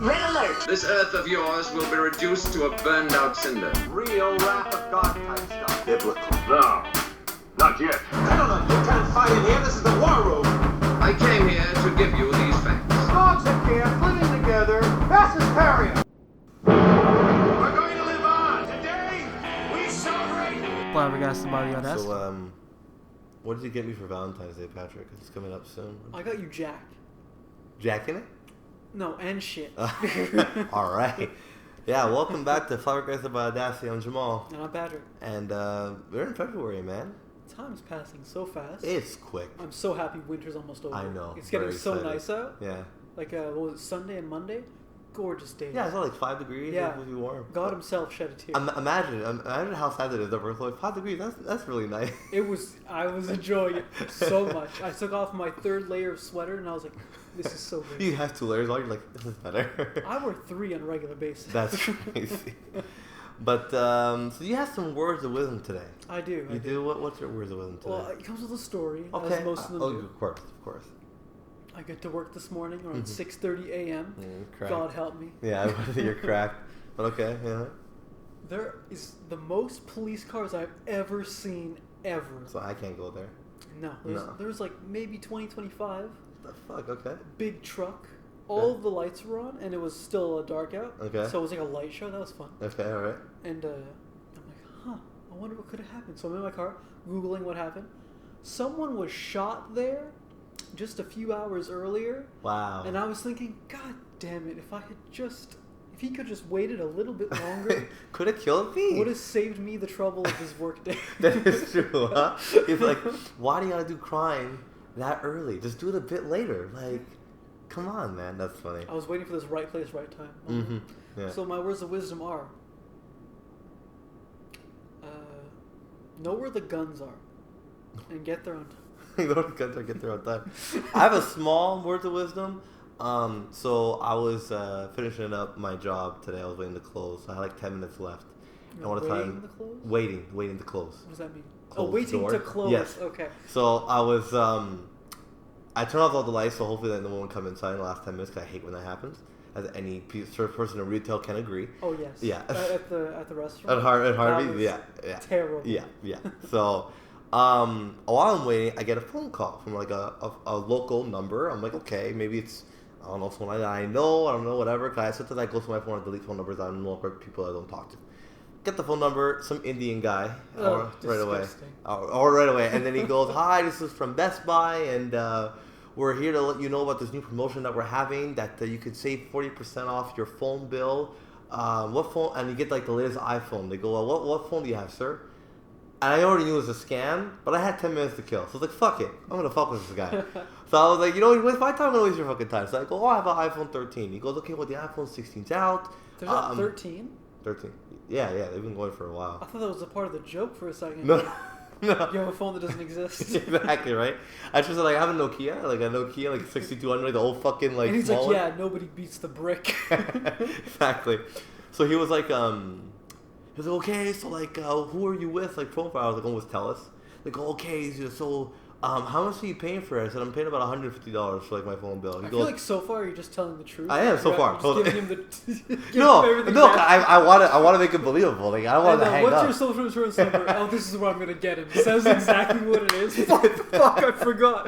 Red alert! This Earth of yours will be reduced to a burned-out cinder. Real wrath of God type stuff. Biblical. No, not yet. Gentlemen, you can't fight in here. This is the war room. I came here to give you these facts. Dogs and cats living together. Mass hysteria. We're going to live on. Today, we celebrate. Flabbergasted by the Audacity. So, what did you get me for Valentine's Day, Patrick? It's coming up soon. I got you Jack. Jack in it? No, and shit. All right. Yeah, welcome back to Flabbergasted by Audacity. I'm Jamal. And I'm Patrick. And we're in February, man. Time's passing so fast. It's quick. I'm so happy winter's almost over. I know. It's getting Very so excited. nice out. Yeah. Like, what was it, Sunday and Monday? Gorgeous days. Yeah, it's not like 5 degrees. Yeah. It's supposed to be warm. God himself shed a tear. Imagine how sad it is that we're like 5 degrees. That's really nice. I was enjoying it so much. I took off my third layer of sweater and I was like, this is so good. You have 2 layers on. You're like, this is better. I wear 3 on a regular basis. That's crazy. But so you have some words of wisdom today. I do. You do? What's your words of wisdom today? Well, it comes with a story, okay. as most of them do. Of course. I get to work this morning around 6:30 a.m. Cracked. God help me. Yeah, you're cracked. But okay, yeah. There is the most police cars I've ever seen, ever. So I can't go there. No. There's like maybe 20, 25. What the fuck? Okay. Big truck. All the lights were on, and it was still dark out. Okay. So it was like a light show. That was fun. Okay, all right. And I'm like, I wonder what could have happened. So I'm in my car, Googling what happened. Someone was shot there just a few hours earlier. Wow. And I was thinking, God damn it, if he could just waited a little bit longer. Could have killed me. Would have saved me the trouble of his work day. That is true, huh? It's like, why do you gotta do crime that early? Just do it a bit later. Like, come on, man. That's funny. I was waiting for this right place, right time. Mm-hmm. Yeah. So my words of wisdom are, know where the guns are and get there on time. You know what guns are, get there on time. I have a small words of wisdom. So I was finishing up my job today. I was waiting to close. I had like 10 minutes left. You're waiting to close? Waiting to close. What does that mean? Close waiting door. to close. Yes. Okay. So I was, I turned off all the lights, so hopefully that no one will come inside in the last 10 minutes, because I hate when that happens. As any person in retail can agree. Oh yes. Yeah. At the restaurant. At Harvey. That was Yeah. Terrible. Yeah. So, while I'm waiting, I get a phone call from like a local number. I'm like, okay, maybe it's, I don't know, someone that I know, whatever. Cause sometimes I go to my phone and delete phone numbers. I don't know people I don't talk to. Get the phone number, some Indian guy, right away. And then he goes, hi, this is from Best Buy, and we're here to let you know about this new promotion that we're having, that you could save 40% off your phone bill. What phone? And you get like the latest iPhone. They go, well, what phone do you have, sir? And I already knew it was a scam, but I had 10 minutes to kill. So I was like, fuck it. I'm going to fuck with this guy. So I was like, you know, waste my time, I'm going to waste your fucking time. So I go, I have an iPhone 13. He goes, okay, well, the iPhone 16's out. There's not 13? 13. Yeah, they've been going for a while. I thought that was a part of the joke for a second. No. You have a phone that doesn't exist. Exactly, right? I just like, I have a Nokia, like 6200, the old fucking like. And he's small like, one. yeah, nobody beats the brick. Exactly. So he was like, okay, so like, who are you with? Like profile. I was like, almost tell us. They go, okay, so how much are you paying for it? I said, I'm paying about $150 for like my phone bill. He I goes, feel like so far you're just telling the truth. I am so far. Just giving him the No, I want to make it believable. Like I don't want to hang what's up. your social insurance number? Oh, this is where I'm gonna get it. It says exactly what it is. Fuck, I forgot.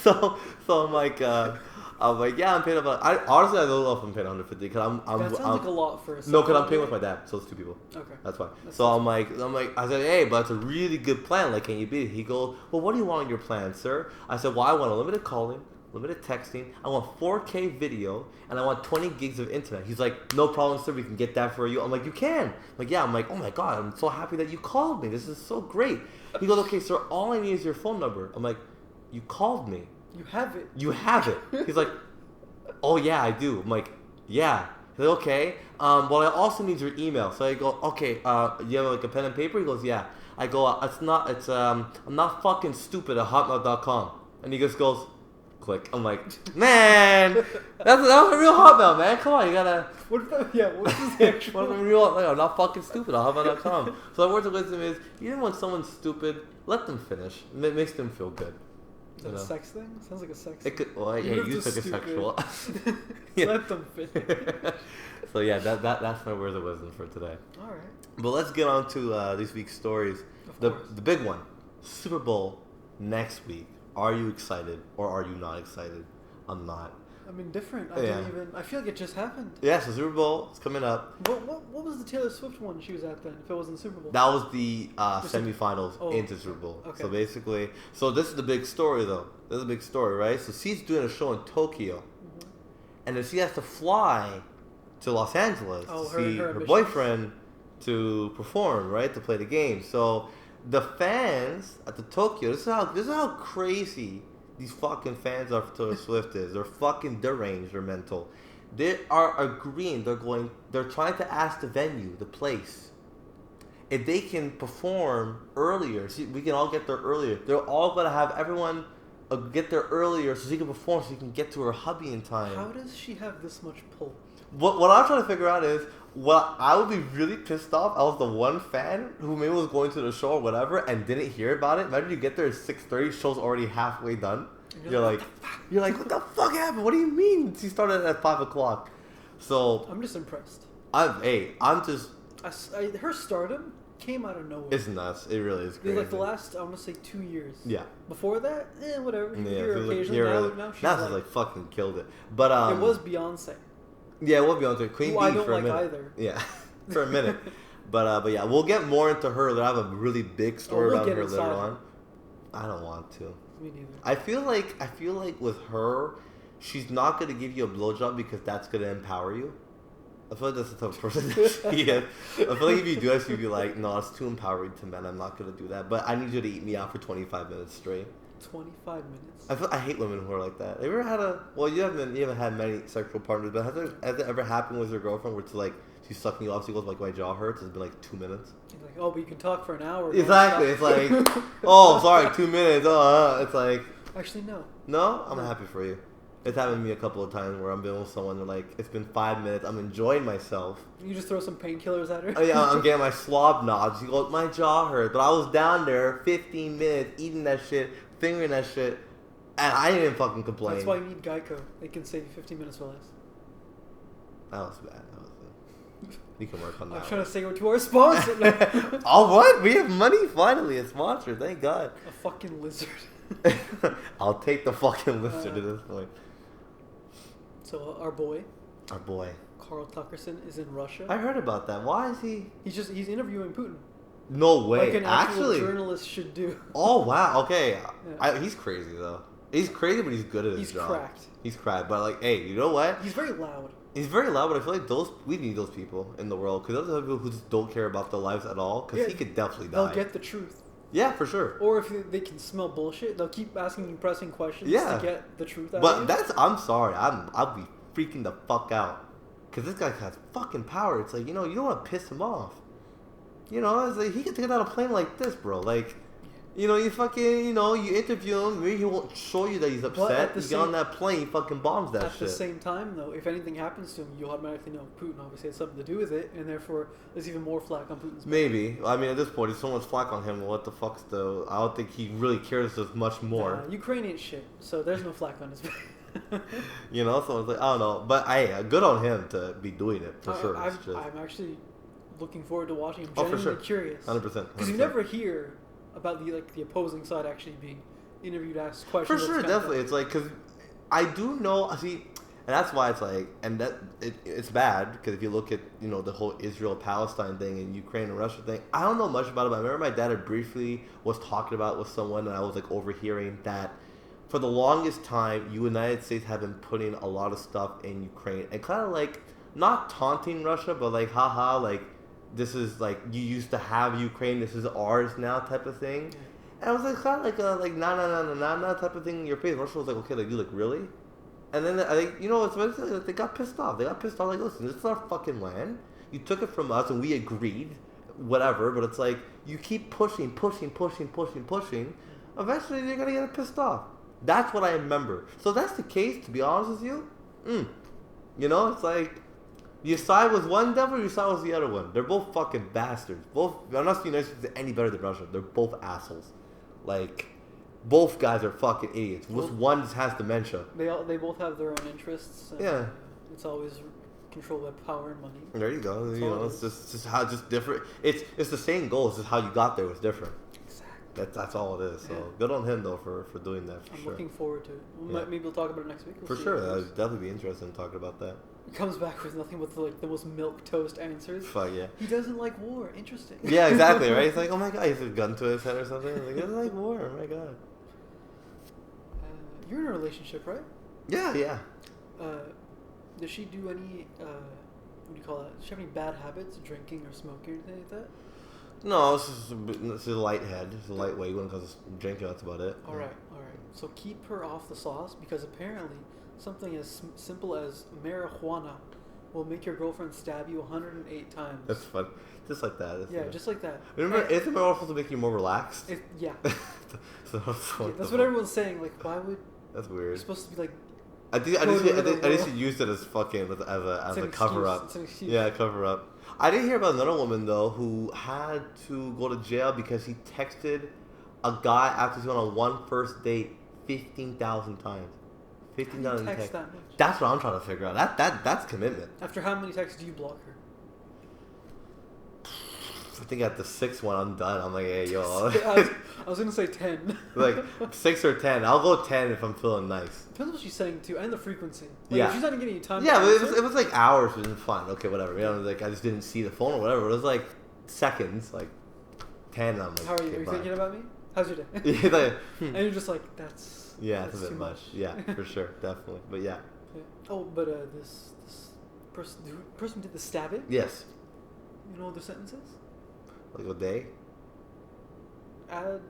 So I'm like, yeah, I'm paying about. Honestly, I don't know if I'm paying 150 because That sounds like a lot for a No, because I'm paying with my dad, so it's 2 people. Okay. That's why. So I'm like, I said, hey, but it's a really good plan. Like, can you beat it? He goes, well, what do you want on your plan, sir? I said, well, I want unlimited calling, limited texting. I want 4K video, and I want 20 gigs of internet. He's like, no problem, sir. We can get that for you. I'm like, you can? I'm like, yeah. I'm like, oh my god, I'm so happy that you called me. This is so great. He goes, okay, sir. All I need is your phone number. I'm like, you called me. You have it. You have it. He's like, oh yeah, I do. I'm like, yeah. He's like, okay. Well, I also need your email. So I go, okay. You have like a pen and paper? He goes, yeah. I go, I'm not fucking stupid at hotmail.com. And he just goes, click. I'm like, man, that was a real hotmail, man. Come on, you gotta. What is the actual? I'm not fucking stupid at hotmail.com. So my words of wisdom is, even when someone's stupid, let them finish. It makes them feel good. Is that a sex thing? Sounds like a sex It thing. could. Well, yeah, you took it sexual. Let them finish. So yeah, that's my words of wisdom for today. All right. But let's get on to this week's stories. Of The course. the big one, Super Bowl next week. Are you excited or are you not excited? I'm not. I'm indifferent. Yeah. I feel like it just happened. Yeah, so Super Bowl is coming up. What was the Taylor Swift one she was at then? If it wasn't Super Bowl. That was the Just a- semifinals oh, into Super Bowl. okay. So basically, this is the big story though. This is a big story, right? So she's doing a show in Tokyo, Mm-hmm. and then she has to fly to Los Angeles Oh, to her- see her her ambitions. boyfriend to perform, right? To play the game. So the fans at the Tokyo, this is how crazy these fucking fans are for Taylor Swift is. They're fucking deranged, they're mental. They are agreeing, they're trying to ask the venue, the place, if they can perform earlier. See, we can all get there earlier. They're all gonna have everyone get there earlier so she can perform, so she can get to her hubby in time. How does she have this much pull? What I'm trying to figure out is, what I would be really pissed off. I was the one fan who maybe was going to the show or whatever and didn't hear about it. Imagine you get there at 6:30, show's already halfway done. And You're like, what the fuck happened? What do you mean? She started at 5:00. So I'm just impressed. I'm just. Her stardom came out of nowhere. It's nuts. It really is crazy. Like the last, I want to say 2 years. Yeah. Before that, whatever. You Yeah. hear feels like occasionally. you're Now, really- now she's now like, fucking killed it. But it was Beyonce. Yeah, it will be on to Queen Who Bee I don't for a like minute. either. Yeah, for a minute. But yeah, we'll get more into her. I have a really big story we'll about get her later inside on. her. I don't want to. Me neither. I feel like with her, she's not gonna give you a blowjob because that's gonna empower you. I feel like that's the type of person that she is. I feel like if you do that, she'd be like, no, it's too empowering to men. I'm not gonna do that. But I need you to eat me out for 25 minutes straight. 25 minutes. I hate women who are like that. Have you ever had you haven't had many sexual partners, but has it ever happened with your girlfriend where it's like she's sucking you off, she goes like, my jaw hurts, it's been like 2 minutes? You're like, oh, but you can talk for an hour. Exactly. It's like, oh, sorry, 2 minutes. It's like, Actually, no. no, I'm No. happy for you. It's happened to me a couple of times where I'm being with someone and like, it's been 5 minutes, I'm enjoying myself. You just throw some painkillers at her. Oh, yeah, I'm getting my slob nods. She goes, my jaw hurts. But I was down there 15 minutes eating that shit, fingering that shit, and I didn't fucking complain. That's why you need Geico. They can save you 15 minutes or less. That was bad. You can work on that. I'm trying to say to our sponsor. Oh, what? We have money finally. A sponsor. Thank God. A fucking lizard. I'll take the fucking lizard at this point. So our boy, Our boy. Carl Tuckerson, is in Russia. I heard about that. Why is he? He's interviewing Putin. No way. Like an actual Actually. journalist should do. Oh wow. Okay. Yeah. He's crazy though. He's crazy, but he's good at his He's job. cracked. He's cracked. But like, hey, you know what? He's very loud. He's very loud, but I feel like we need those people in the world because those are people who just don't care about their lives at all. Because Yeah, he could definitely die. They'll get the truth. Yeah, for sure. Or if they can smell bullshit, they'll keep asking you pressing questions Yeah. to get the truth out But of you. I'm sorry. I'll be freaking the fuck out. Because this guy has fucking power. It's like, you don't want to piss him off. It's like, he can take it on a plane like this, bro. Like, you fucking, you interview him. Maybe he won't show you that he's at upset. the You get on that plane, he fucking bombs that At shit. the same time, though, if anything happens to him, you automatically know Putin obviously has something to do with it, and therefore there's even more flack on Putin's back. Maybe. I mean, at this point, if someone's flack on him, what the fuck's the... I don't think he really cares as much more. Ukraine ain't shit, so there's no flack on his back. So it's like, I don't know. But, hey, good on him to be doing it, for sure. It's just... I'm actually looking forward to watching him. Oh, for Genuinely sure. curious. 100%. Because you never hear about the opposing side actually being interviewed, asked For questions. sure, definitely. It's like, because I do know, see, and that's why it's like, and that it's bad, because if you look at, the whole Israel-Palestine thing and Ukraine and Russia thing, I don't know much about it, but I remember my dad had briefly was talking about it with someone, and I was like overhearing that for the longest time, United States have been putting a lot of stuff in Ukraine, and kind of like, not taunting Russia, but like, haha, like, this is like, you used to have Ukraine, this is ours now type of thing. And I was like, kind of like a nah type of thing in your face. Russia was like, okay, like, you like, really? And then I think, it's basically like, they got pissed off. They got pissed off, like, listen, this is our fucking land. You took it from us and we agreed, whatever, but it's like, you keep pushing. Eventually you're gonna get pissed off. That's what I remember. So if that's the case, to be honest with you, it's like, you side with one devil, you side with the other one. They're both fucking bastards. Both, I'm not saying the United States is any better than Russia. They're both assholes. Like, Both guys are fucking idiots. Both- One just has dementia. They both have their own interests. And Yeah. It's always controlled by power and money. There you go. That's You all know, it it's is. just how just different. It's the same goal. It's just how you got there was different. Exactly. That's all it is. So Yeah. good on him though for doing that. For I'm sure. looking forward to it. Yeah. Maybe we'll talk about it next week. We'll For see sure, how it that goes. would definitely be interesting in talking about that. He comes back with nothing but the most milk toast answers. Fuck yeah. He doesn't like war. Interesting. Yeah, exactly, right? It's like, oh my god, he has a gun to his head or something. Like, it's like war, oh my god. You're in a relationship, right? Yeah, yeah. Does she do any? What do you call it? Does she have any bad habits, drinking or smoking or anything like that? No, it's a light head. It's a lightweight one because drinking, that's about it. All right. So keep her off the sauce because apparently something as simple as marijuana will make your girlfriend stab you 108 times. That's fun. Just like that. Yeah, just like that. Remember, And isn't marijuana supposed to make you more relaxed? yeah. So That's what everyone's saying. Like, why would That's you're weird. supposed to be like? I think she used it as fucking as It's a an cover excuse. up. It's an excuse. Yeah, cover up. I didn't hear about another woman though who had to go to jail because he texted a guy after he went on one first date 15,000 times. How 15,000 do you text texts. that much? That's what I'm trying to figure out. That's commitment. After how many texts do you block her? I think at the sixth one I'm done. I'm like, hey yo, I was gonna say 10. like 6 or 10. I'll go 10 if I'm feeling nice. Depends what she's saying too, and the frequency. Like, Yeah. if she's not getting you time. Yeah, to but answer, it was like hours, which is fine. Okay, whatever. You know, like I just didn't see the phone or whatever. It was like seconds, like 10. I'm like, how are you? okay, Are you bye. thinking about me? How's your day? Yeah, like, And you're just like, that's yeah, that's it's a bit too much. Yeah, for sure, definitely. But yeah, Yeah. Oh, but this person, the person who did the stabbing. yes, You know what the sentence is? like a day. Add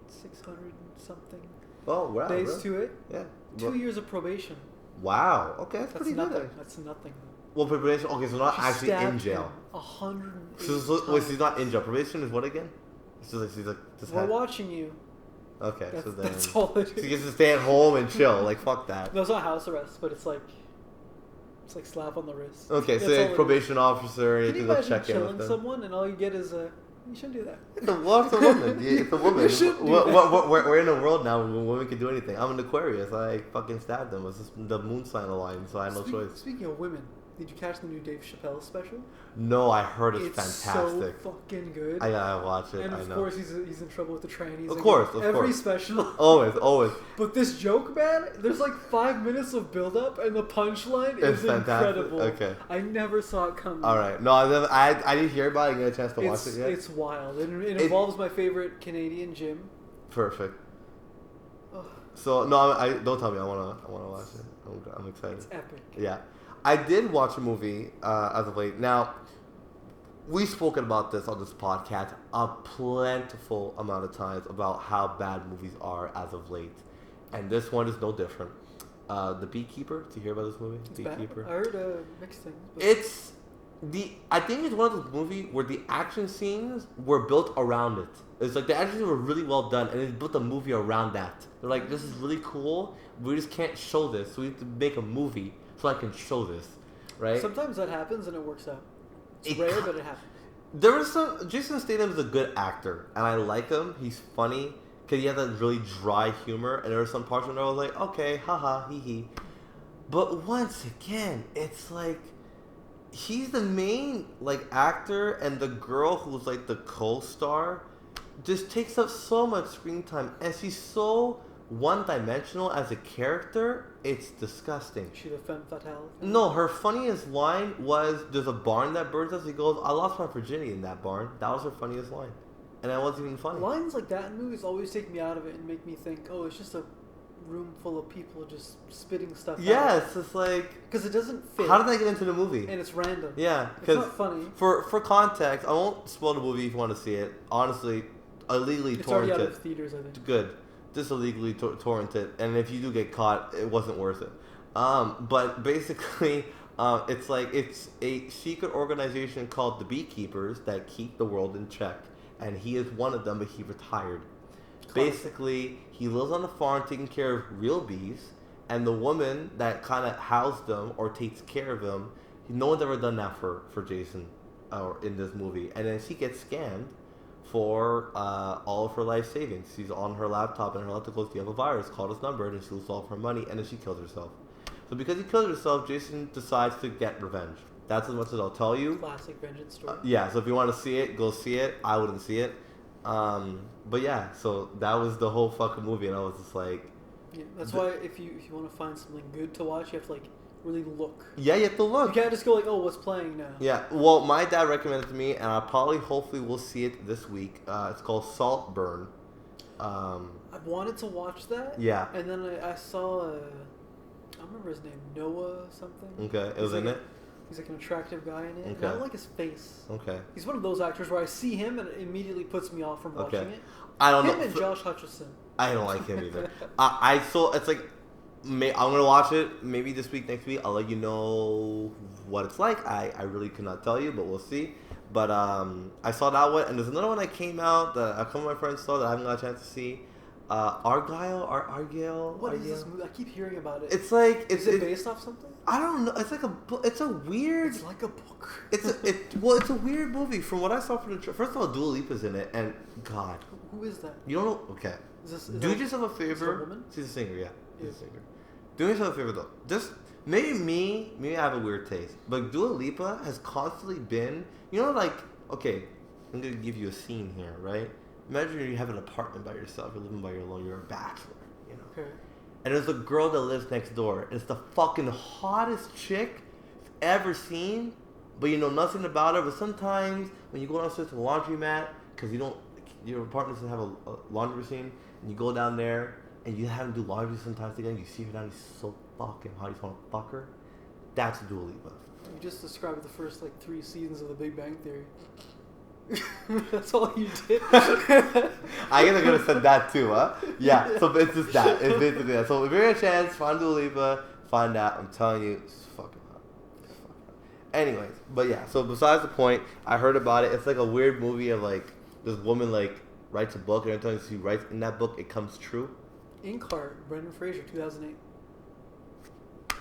600 something Oh wow, days really? to it. Yeah. 2 years of probation. Wow. Okay, that's That's pretty nothing. good. That's nothing. Well, probation. Okay, so not She actually in stabbed jail. him 108 So wait, she's times. not in jail. Probation is what again? It's just like she's like just We're had. watching you. Okay, so then That's all it she is. gets to stay at home and chill. Like fuck that. No, it's not house arrest, but it's like slap on the wrist. Okay, That's so all like it probation officer, you Can you can go imagine check in with killing them. someone and all you get is a? You shouldn't do that. It's a woman. It's a woman. You shouldn't do that. We're in a world now where women can do anything. I'm an Aquarius. I fucking stabbed them. It was just the moon sign aligned, so I had no choice. Speaking of women, did you catch the new Dave Chappelle special? No, I heard it's so fantastic. fucking good. I gotta watch it. and I of know. course he's in trouble with the trannies. Of again. course, of every course. special. Always. But this joke, man, there's like 5 minutes of build up, and the punchline It's is fantastic. incredible. Okay. I never saw it coming. All right. No, I didn't hear about it. I didn't get a chance to watch it yet. It's wild. It involves my favorite Canadian gym. Perfect. Oh, So no, I don't tell me. I wanna watch it. I'm excited. it's epic. Yeah, I did watch a movie as of late. Now, we've spoken about this on this podcast a plentiful amount of times about how bad movies are as of late, and this one is no different. The Beekeeper. Did you hear about this movie? It's Beekeeper. bad. I heard mixed things. But It's I think it's one of those movies where the action scenes were built around it. It's like the action scenes were really well done, and they built a movie around that. They're like, this is really cool. We just can't show this, so we have to make a movie so I can show this, right? sometimes that happens and it works out. It's It rare, co- but it happens. There was some. Jason Statham is a good actor, and I like him. He's funny because he has that really dry humor, and there were some parts where I was like, okay, haha, hee hee. But once again, it's like he's the main like actor, and the girl who's like the co-star just takes up so much screen time, and she's so one-dimensional as a character. It's disgusting. Is she the femme fatale? No, her funniest line was, there's a barn that burns us. He goes, I lost my virginity in that barn. That was her funniest line. And that wasn't even funny. Lines like that in movies always take me out of it and make me think, oh, it's just a room full of people just spitting stuff Yeah, out. it's just like, Because it doesn't fit. how did I get into the movie? And it's random. Yeah, It's because not funny. for context, I won't spoil the movie if you want to see it. Honestly, illegally It's already torrented. out of theaters, I think. Good. Just illegally torrented, and if you do get caught, it wasn't worth it. But basically, it's a secret organization called the Beekeepers that keep the world in check, and he is one of them, but he retired. Basically, he lives on a farm taking care of real bees, and the woman that kind of housed them or takes care of them, no one's ever done that for Jason, or in this movie, and then she gets scammed for all of her life savings. She's on her laptop, and her laptop goes, "Do you have a virus? Call this number," and she loses all of her money, and then she kills herself. So because he killed herself, Jason decides to get revenge. That's as much as I'll tell you. Classic vengeance story. Yeah, so if you want to see it, go see it. I wouldn't see it. But yeah, so that was the whole fucking movie, and I was just like... Yeah, that's why if you want to find something good to watch, you have to like really look. Yeah, you have to look. You can't just go like, oh, what's playing now? Yeah, well, my dad recommended it to me, and I hopefully will see it this week. It's called Saltburn. I wanted to watch that. Yeah. And then I saw, I don't remember his name, Noah something. Okay, it was in it? He's like an attractive guy in it. Okay. And I don't like his face. Okay. He's one of those actors where I see him and it immediately puts me off from watching it. I don't know. Him and Josh Hutcherson. I don't like him either. It's like, I'm gonna watch it maybe this week, next week. I'll let you know what it's like. I really could not tell you, but we'll see. But I saw that one, and there's another one that came out that a couple of my friends saw that I haven't got a chance to see. Argyle. What is this movie? I keep hearing about it. It's like is it based off something? I don't know. It's like it's a weird. It's like a book. It's a weird movie from what I saw from the. First of all, Dua Lipa's in it, and God. Who is that? You don't know? Okay. Do yourself a favor. Is it a woman? She's a singer. Yeah. She's a singer. Do yourself a favor though. Just maybe I have a weird taste, but Dua Lipa has constantly been. Like, okay, I'm gonna give you a scene here, right? Imagine you have an apartment by yourself. You're living by your alone. You're a bachelor. Okay. And there's a girl that lives next door. And it's the fucking hottest chick you've ever seen. But you know nothing about her. But sometimes when you go downstairs to the laundromat, because your apartment doesn't have a laundry machine, and you go down there and you have to do laundry sometimes again, you see her down, she's so fucking hot, you just want to fuck her. That's Dua Lipa. You just described the first 3 seasons of The Big Bang Theory. That's all you did. I guess I could have said that too, huh? Yeah, so it's just that. It's basically that. So if you get a chance, find Dua Lipa, find out. I'm telling you, it's fucking hot. Anyways, but yeah, so besides the point, I heard about it. It's like a weird movie of like, this woman like writes a book, and every time she writes in that book, it comes true. Inkheart, Brendan Fraser, 2008.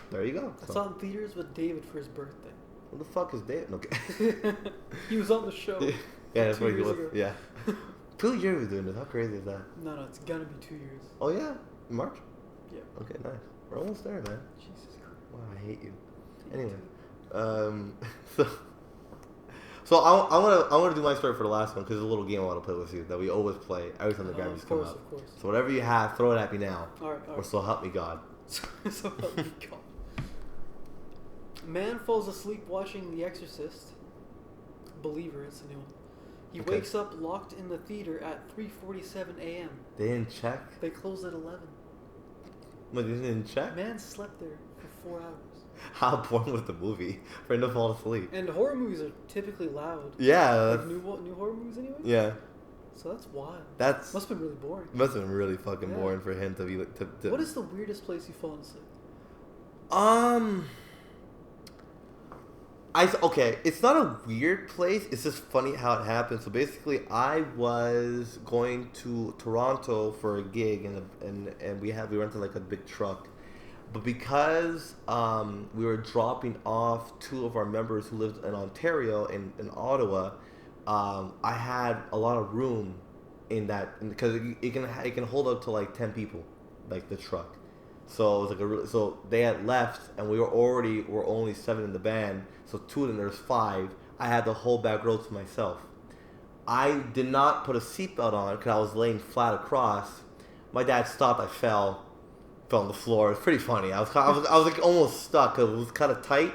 There you go. I saw it in theaters with David for his birthday. What the fuck is David? Okay. He was on the show. Yeah, that's what he was. ago. Yeah. 2 years we're doing this. How crazy is that? No, it's gonna be 2 years. Oh yeah, in March. Yeah. Okay, nice. We're almost there, man. Jesus Christ. Wow, I hate you. Anyway, so I'm gonna do my story for the last one because it's a little game I want to play with you that we always play every time the Grammys come out. Of course. So whatever you have, throw it at me now. All right. Or so help me God. So help me God. Man falls asleep watching The Exorcist. Believer, it's a new one. He wakes up locked in the theater at 3:47 a.m. They didn't check? They closed at 11. What, they didn't check? Man slept there for 4 hours. How boring was the movie for him to fall asleep? And horror movies are typically loud. Yeah. Like new horror movies anyway? Yeah. So that's wild. Must have been really boring. Must have been really fucking boring for him to be to What is the weirdest place you've fallen asleep? Okay, it's not a weird place. It's just funny how it happened. So basically, I was going to Toronto for a gig, and we rented like a big truck. But because we were dropping off 2 of our members who lived in Ontario in Ottawa, I had a lot of room in that because it can hold up to like 10 people, like the truck. So it was like so they had left, and we were only 7 in the band. So 2 of them, there's 5. I had the whole back row to myself. I did not put a seatbelt on because I was laying flat across. My dad stopped. I fell on the floor. It's pretty funny. I was like almost stuck because it was kind of tight.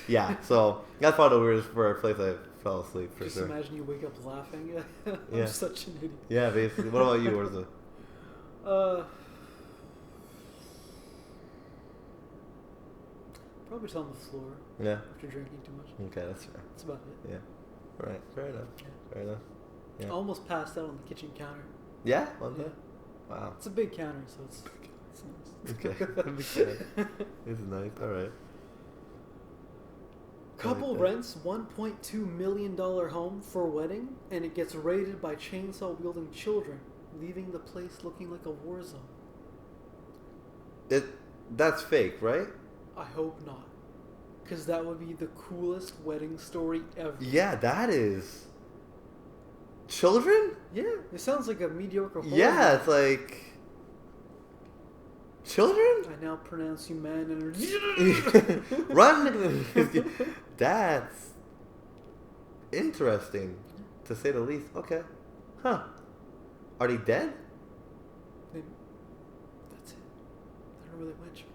Yeah. So that's probably the weirdest place I fell asleep for Just sure. imagine you wake up laughing. Yeah. Such an idiot. Yeah, basically. What about you? What is it? Probably on the floor. Yeah. After drinking too much. Okay, that's fair. That's about it. Yeah. All right. Fair enough. Yeah. Fair enough. Yeah. I almost passed out on the kitchen counter. Yeah? Yeah. Wow. It's a big counter, so it's nice. Okay. This is nice. All right. Couple rents $1.2 million home for wedding, and it gets raided by chainsaw-wielding children, leaving the place looking like a war zone. That's fake, right? I hope not. Because that would be the coolest wedding story ever. Yeah, that is. Children? Yeah, it sounds like a mediocre horror Yeah, movie. it's like children. I now pronounce you man and Run. That's interesting, to say the least. Okay, huh? Are they dead? That's it. I don't know where they went. Jamal.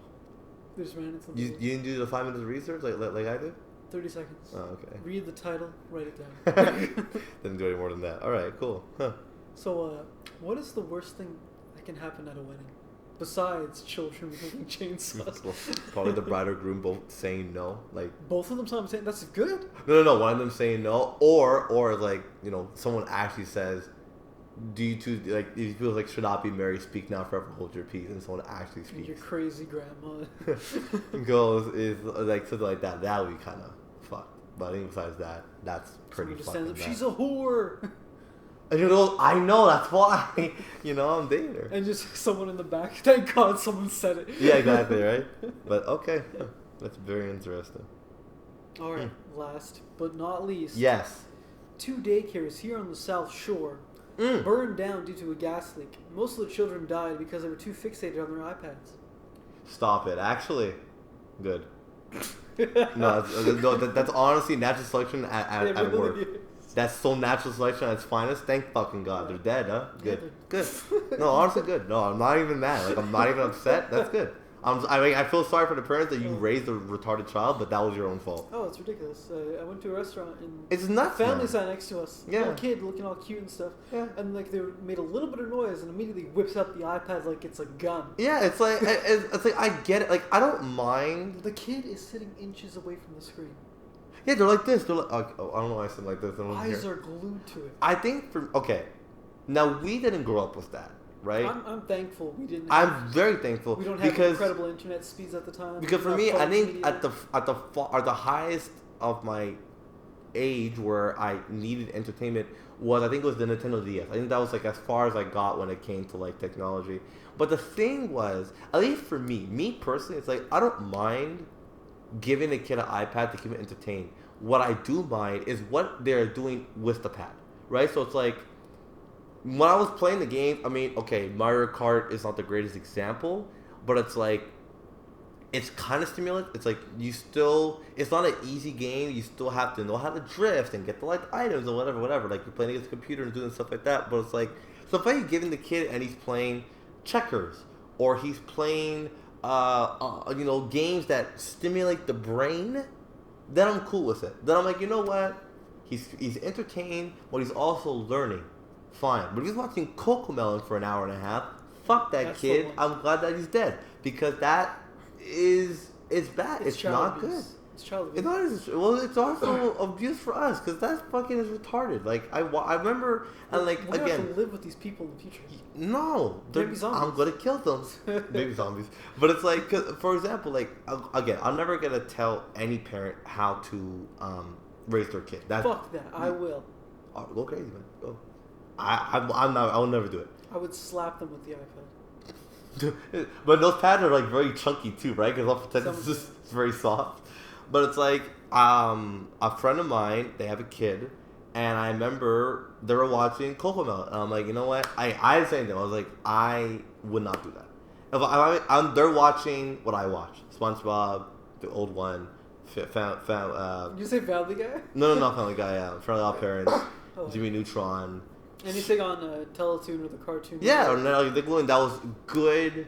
They just ran into the You woods. didn't do the 5 minutes of research like I did? 30 seconds. Oh, okay. Read the title, write it down. Didn't do any more than that. All right, cool. Huh. So, what is the worst thing that can happen at a wedding? Besides children wielding chainsaws. Well, probably the bride or groom both saying no. Like, Both of them simultaneously? That's good. no. One of them saying no, or like, you know, someone actually says, "Do you two like? These people like should not be married. Speak now, forever hold your peace." And someone actually And your speaks. crazy grandma. Goes is like something like that. That would be kind of fucked. But I think besides that, that's pretty Someone just fucking stands up, bad. she's a whore! And you go, I know, that's why. You know, I'm dating her. And just someone in the back. Thank God someone said it. Yeah, exactly, right? But okay, that's very interesting. Alright, last but not least. Yes. 2 daycares here on the South Shore Mm. burned down due to a gas leak. Most of the children died because they were too fixated on their iPads. Stop it. Actually, good. No, that's honestly natural selection at It really work. is. That's so natural selection at its finest. Thank fucking God. They're dead, huh? Good. Yeah, Good. No, honestly, good. No, I'm not even mad. Like, I'm not even upset. That's good. I feel sorry for the parents that you raised a retarded child, but that was your own fault. Oh, it's ridiculous. I went to a restaurant and It's nuts, family man. sat next to us. Yeah. Little kid looking all cute and stuff. Yeah. And like they made a little bit of noise and immediately whips out the iPad like it's a gun. Yeah, it's like I get it. Like, I don't mind. The kid is sitting inches away from the screen. Yeah, they're like this. They're like, oh, I don't know why I said like this. I don't Eyes hear. are glued to it. I think now we didn't grow up with that, right? I'm thankful we didn't. I'm very thankful We don't have because incredible internet speeds at the time. because for Not me, I phones think immediately. at the highest of my age where I needed entertainment was, I think it was the Nintendo DS. I think that was like as far as I got when it came to like technology. But the thing was, at least for me personally, it's like I don't mind giving a kid an iPad to keep it entertained. What I do mind is what they're doing with the pad, right? So it's like when I was playing the game, I mean, okay, Mario Kart is not the greatest example, but it's like it's kind of stimulative. It's like it's not an easy game. You still have to know how to drift and get the like items and whatever. Like you're playing against a computer and doing stuff like that. But it's like, so if I'm giving the kid and he's playing checkers or he's playing games that stimulate the brain, then I'm cool with it. Then I'm like, you know what? He's entertained, but he's also learning. Fine. But if he's watching Cocomelon for an hour and a half, fuck that That's the kid. one. I'm glad that he's dead. Because that is bad. It's child not abuse. good. It's child abuse. It's not well. It's also abuse for us because that fucking is retarded. Like I remember and like We're gonna have again. to live with these people in the future. No, Baby zombies. I'm gonna kill them. Baby zombies. But it's like, 'cause, for example, like again, I'm never gonna tell any parent how to raise their kid. That's Fuck that. I will. oh, go crazy, man. Go. I'm not. I will never do it. I would slap them with the iPad. But those pads are like very chunky too, right? Because it's just it's very soft. But it's like a friend of mine, they have a kid, and I remember they were watching Cocomelon, and I'm like, you know what? I was saying to them, I was like, I would not do that. If they're watching what I watch, SpongeBob, the old one, Did you say Family Guy? no, Family Guy, Fairly Odd Parents, Oh. Jimmy Neutron. Anything on Teletoon or the cartoon? Yeah, or Network? that was good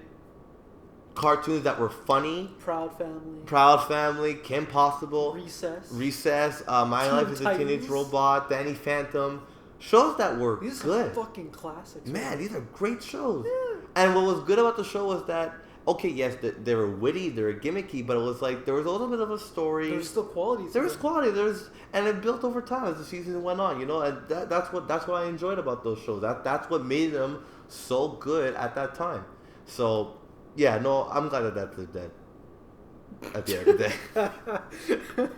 cartoons that were funny. Proud Family. Proud Family, Kim Possible, Recess. My Teen Life as a Teenage Titans. Robot, Danny Phantom. Shows that were These good. are fucking classics. Man, these are great shows. Yeah. And what was good about the show was that, okay, yes, they were witty, they were gimmicky, but it was like there was a little bit of a story. There's still qualities. There was quality. And it built over time as the season went on, you know. And that's what I enjoyed about those shows. That's what made them so good at that time. So yeah, no, I'm glad that they're dead. At the end of the day,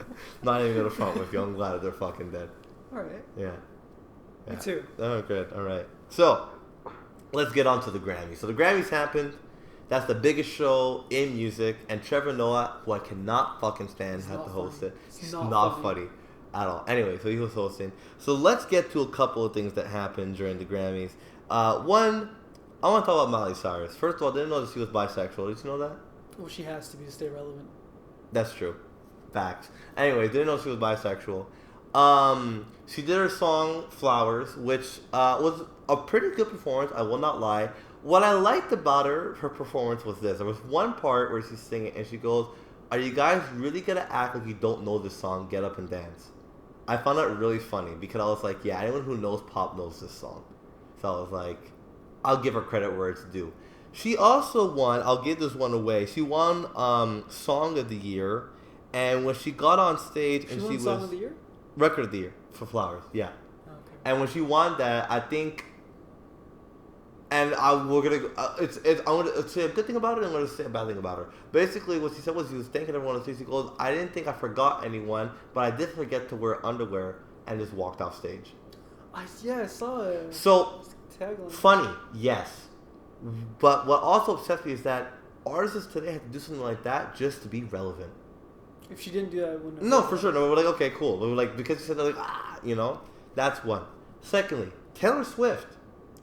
not even gonna front with you. I'm glad that they're fucking dead. All right. Yeah. Me too. Oh, good. All right. So let's get on to the Grammys. So the Grammys happened. That's the biggest show in music, and Trevor Noah, who I cannot fucking stand, had not to host funny. it. It's He's not not funny. funny. at all. Anyway, so he was hosting. So let's get to a couple of things that happened during the Grammys. One, I want to talk about Miley Cyrus. First of all, I didn't know that she was bisexual. Did you know that? Well, she has to be to stay relevant. That's true. Facts. Anyway, didn't know she was bisexual. She did her song Flowers, which was a pretty good performance, I will not lie. What I liked about her performance was this. There was one part where she's singing and she goes, "Are you guys really gonna act like you don't know this song? Get up and dance." I found that really funny because I was like, yeah, anyone who knows pop knows this song. So I was like, I'll give her credit where it's due. She also won, I'll give this one away, she won Song of the Year. And when she got on stage and she was... Song of the Year? Record of the Year for Flowers, yeah. Oh, okay. And when she won that, I think... And we're gonna. I'm gonna say a good thing about it, and I'm gonna say a bad thing about her. Basically, what she said was she was thanking everyone on stage. She goes, "I didn't think I forgot anyone, but I did forget to wear underwear," and just walked off stage. I saw it. So Tagline. funny, yes. But what also upsets me is that artists today have to do something like that just to be relevant. If she didn't do that, I wouldn't have. No, for sure. No, we're like, okay, cool. We were like, because she said that, like, that's one. Secondly, Taylor Swift.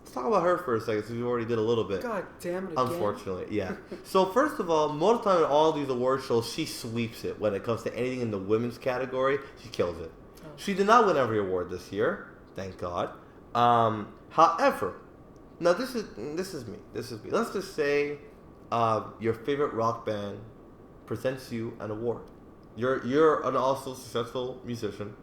Let's talk about her for a second, since we already did a little bit. God damn it again. Unfortunately, yeah. So first of all, most of the time in all these award shows, she sweeps it. When it comes to anything in the women's category, she kills it. Oh. She did not win every award this year, thank God. However, now this is me. Let's just say your favorite rock band presents you an award. You're an also successful musician.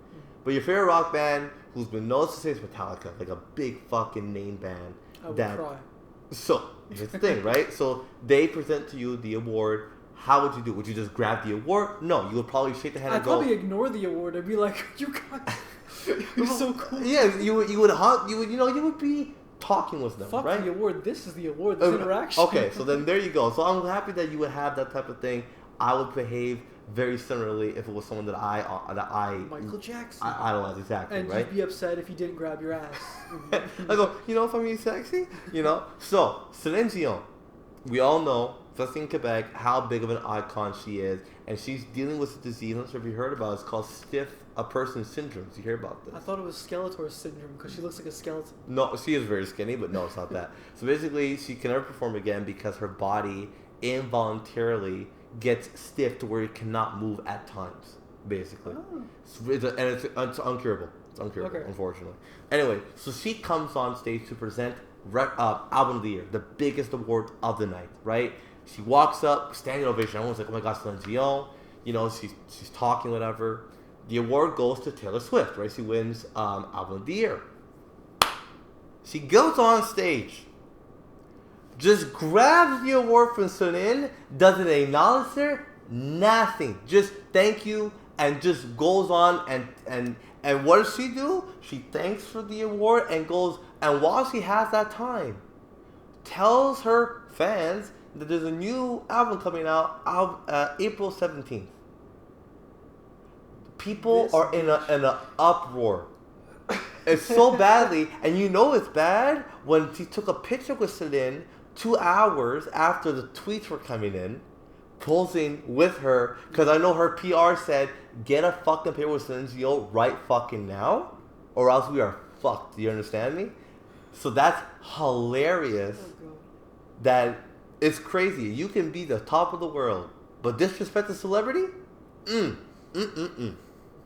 But your favorite rock band, who's been known to say is Metallica, like a big fucking name band. I would cry. So, here's the thing, right? So, they present to you the award. How would you do? Would you just grab the award? No, you would probably shake the hand and go... I'd probably ignore the award. I'd be like, you guys, you're so cool. Yeah, you would hug, you would be talking with them, Fuck right? the award. This is the award. This interaction. Okay, so then there you go. So, I'm happy that you would have that type of thing. I would behave very similarly if it was someone that I Michael Jackson. I idolize, exactly, and right? you'd be upset if he didn't grab your ass. I go, if I'm being sexy, So, Celine Dion, we all know, especially in Quebec, how big of an icon she is, and she's dealing with a disease. I'm not sure if you heard about it. It's called stiff person syndrome. Did you hear about this? I thought it was Skeletor syndrome because she looks like a skeleton. No, she is very skinny, but no, it's not that. So basically, she can never perform again because her body involuntarily gets stiff to where it cannot move at times, basically. Oh. It's uncurable. It's uncurable, Okay. unfortunately. Anyway, so she comes on stage to present Album of the Year, the biggest award of the night, right? She walks up, standing ovation. Everyone's like, oh my gosh, Celine Dion. She's talking, whatever. The award goes to Taylor Swift, right? She wins Album of the Year. She goes on stage, just grabs the award from Celine, doesn't acknowledge her, nothing. Just thank you, and just goes on and what does she do? She thanks for the award and goes, and while she has that time, tells her fans that there's a new album coming out April 17th. People are in an uproar. It's so badly, and it's bad when she took a picture with Celine 2 hours after the tweets were coming in, posing with her, because I know her PR said, get a fucking paper with Celine Dion right fucking now, or else we are fucked. Do you understand me? So that's hilarious. Oh, God. That it's crazy. You can be the top of the world, but disrespect a celebrity?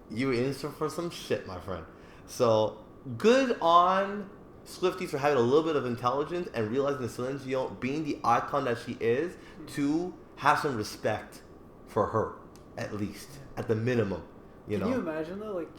You in for some shit, my friend. So, good on Swifties for having a little bit of intelligence and realizing that Celine Dion, being the icon that she is, to have some respect for her, at least, at the minimum. Can you imagine though, like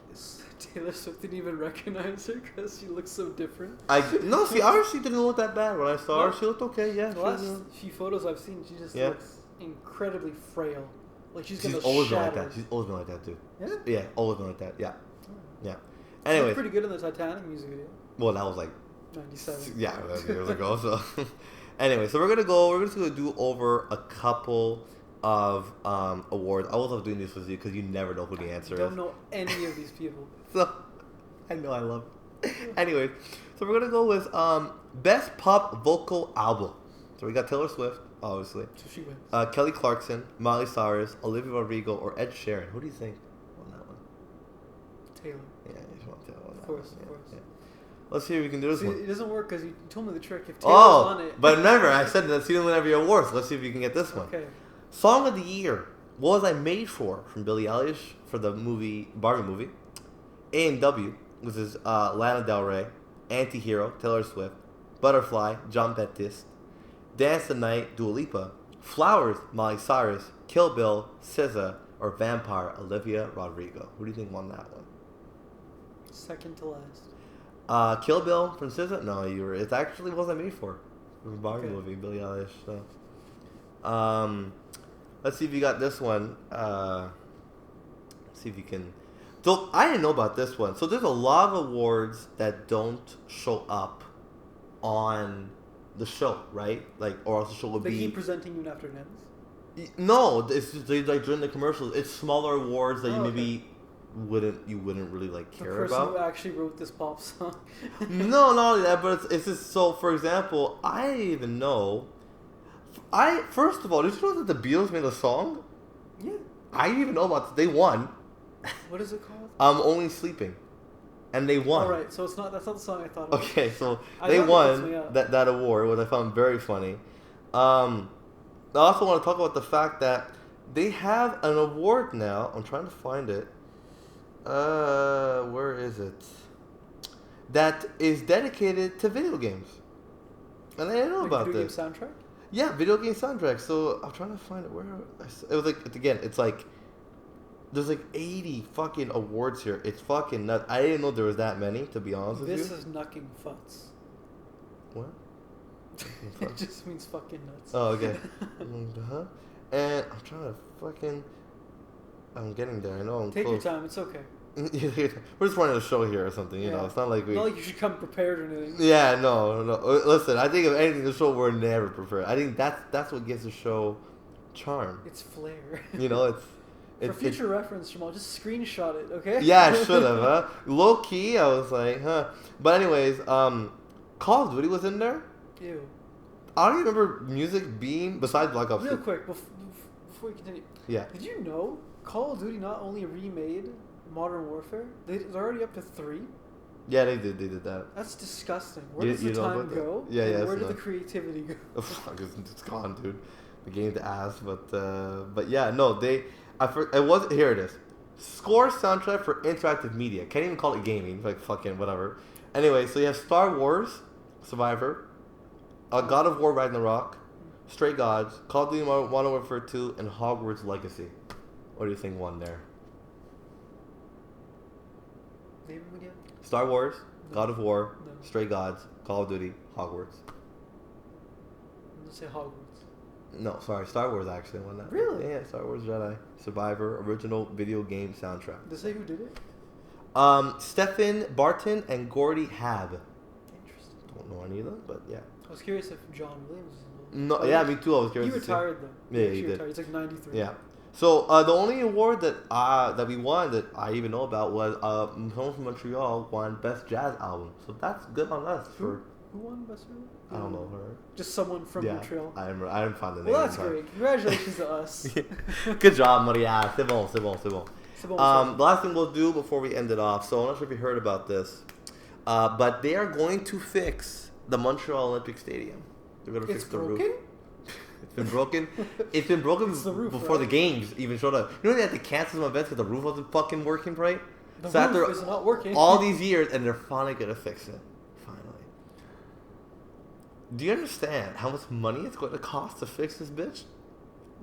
Taylor Swift didn't even recognize her because she looks so different? I honestly didn't look that bad when I saw her. She looked okay, yeah. The last few photos I've seen, she just looks incredibly frail. Like she's always been like shatter. that. She's always been like that, too. Yeah? Yeah, always been like that. Yeah. Oh. Yeah. She Anyway. looked pretty good in the Titanic music video. Well, that was like 97. Yeah, that was years ago. So, anyway, so we're just gonna do over a couple of awards. I will love doing this with you because you never know who the answer is. I don't know any of these people. So, I know I love it. Anyway, so we're gonna go with best pop vocal album. So we got Taylor Swift, obviously. So she wins. Kelly Clarkson, Miley Cyrus, Olivia Rodrigo, or Ed Sheeran. Who do you think won that one? Taylor. Yeah, Sean Taylor. Of course, of course. Yeah. Let's see if we can do this See, one. it doesn't work because you told me the trick. If Taylor's on it. But remember, I said that's you don't win every award. So let's see if you can get this one. Okay. Song of the Year. What Was I Made For? From Billie Eilish for the movie Barbie movie. A&W, which is Lana Del Rey. Anti-Hero, Taylor Swift. Butterfly, John Baptiste. Dance the Night, Dua Lipa. Flowers, Miley Cyrus. Kill Bill, SZA. Or Vampire, Olivia Rodrigo. Who do you think won that one? Second to last. Kill Bill from SZA? No, it's actually What Was I Made For? From the Barbie movie, Billie Eilish. So. Let's see if you got this one. See if you can. So I didn't know about this one. So there's a lot of awards that don't show up on the show, right? Like, or else the show would They be. keep presenting you after it ends. No, it's just like during the commercials. It's smaller awards that you okay. maybe wouldn't really like care The person about. who actually wrote this pop song. No, not only that, but it's just so. For example, I didn't even know. First of all, did you know that the Beatles made a song? Yeah. I didn't even know about this. They won. What is it called? Only Sleeping, and they won. All right, so that's not the song I thought of. Okay, so I they thought it picks me won up. that award, which I found very funny. I also want to talk about the fact that they have an award now. I'm trying to find it. Where is it? That is dedicated to video games. And I didn't know about video this. Game soundtrack? Yeah, video game soundtrack. So I'm trying to find it. Where it was like again. It's like there's like 80 fucking awards here. It's fucking nuts. I didn't know there was that many. To be honest with you. This is knucking futs. What? It just means fucking nuts. Oh, okay. Uh-huh. And I'm trying to fucking. I'm getting there. I know I'm Take close. your time. It's okay. We're just running a show here or something, you know. It's not like we. Not like you should come prepared or anything. Yeah, no. Listen, I think if anything, the show we're never prepared. I think that's what gives the show charm. It's flair. You know, For future reference, Jamal, just screenshot it, okay? Yeah, I should have, huh? Low key, I was like, huh. But anyways, Call of Duty was in there. Ew. I don't even remember music being besides Black Ops. Real quick, before we continue. Yeah. Did you know Call of Duty not only remade Modern Warfare, they're already up to 3? Yeah, they did that. That's disgusting. Where does You the know time about that? go? Yeah, and yeah, where it's did the not- creativity go? Oh, fuck, it's gone, dude. The game's ass, but yeah, no, it was here it is. Score soundtrack for interactive media. Can't even call it gaming, like fucking whatever. Anyway, so you have Star Wars, Survivor, God of War Ragnarok, Stray Gods, Call of Duty Modern Warfare 2, and Hogwarts Legacy. What do you think won there? Name them again? Star Wars, God of War, No. Stray Gods, Call of Duty, Hogwarts. I'm gonna say Hogwarts. No, sorry, Star Wars actually won that. Really? Yeah, Star Wars Jedi, Survivor, original video game soundtrack. Did they say who did it? Stephen Barton and Gordy Hab. Interesting. Don't know any of them, but yeah. I was curious if John Williams was involved. No, yeah, me too. I was curious. He to see. retired though. Yeah, he actually did. Retired. He's like 93. Yeah. So the only award that we won that I even know about was someone from Montreal won Best Jazz Album. So that's good on us for. Who won Best Album? I don't know her. Just someone from Yeah, Montreal. I didn't find the name. Well, that's sorry. great. Congratulations to us. Good job, Maria. C'est bon, c'est bon, c'est bon. C'est bon, c'est The last thing we'll do before we end it off. So I'm not sure if you heard about this, but they are going to fix the Montreal Olympic Stadium. They're going to fix It's the broken? roof. It's been broken. It's been broken It's the roof, before right? the games even showed up. You know they had to cancel some events because the roof wasn't fucking working right. The So roof after is not working. all these years, and they're finally gonna fix it. Finally. Do you understand how much money it's going to cost to fix this bitch?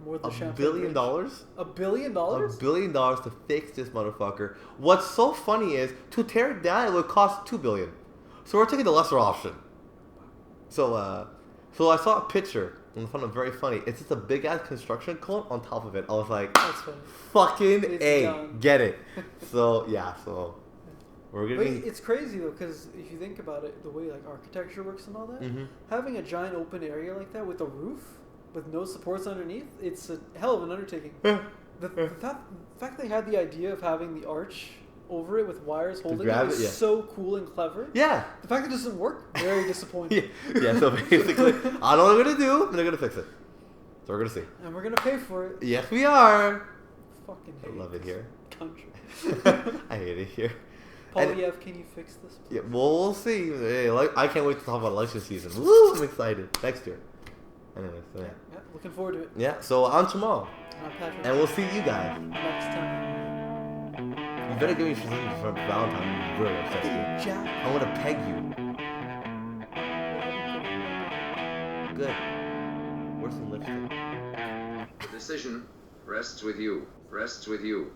More than $1 Champlain billion? Bridge. $1 billion? $1 billion to fix this motherfucker. What's so funny is to tear it down, it would cost $2 billion. So we're taking the lesser option. So I saw a picture and I found it very funny. It's just a big ass construction cone on top of it. I was like, That's funny. fucking It's A, done. get it. So yeah, so we're But getting. it's crazy though, because if you think about it, the way like architecture works and all that, Mhm. having a giant open area like that with a roof with no supports underneath, it's a hell of an undertaking. The fact they had the idea of having the arch over it with wires holding grab it is it, yeah. so cool and clever. Yeah. The fact that it doesn't work, very disappointing. Yeah, so basically, I know what they're going to do, and they're going to fix it. So we're going to see. And we're gonna pay for it. Yes, we are. Fucking I hate love it this. here. country. I hate it here. And- Polyev, can you fix this? Yeah, well, we'll see. Hey, I can't wait to talk about election season. Woo! I'm excited. Next year. Anyway, so yeah. Yeah, looking forward to it. Yeah, so on tomorrow. Patrick. And we'll see you guys. Next time. You better give me something for Valentine's. I'm really upset with you. Jack. I want to peg you. Good. Where's some lipstick? The decision rests with you. Rests with you.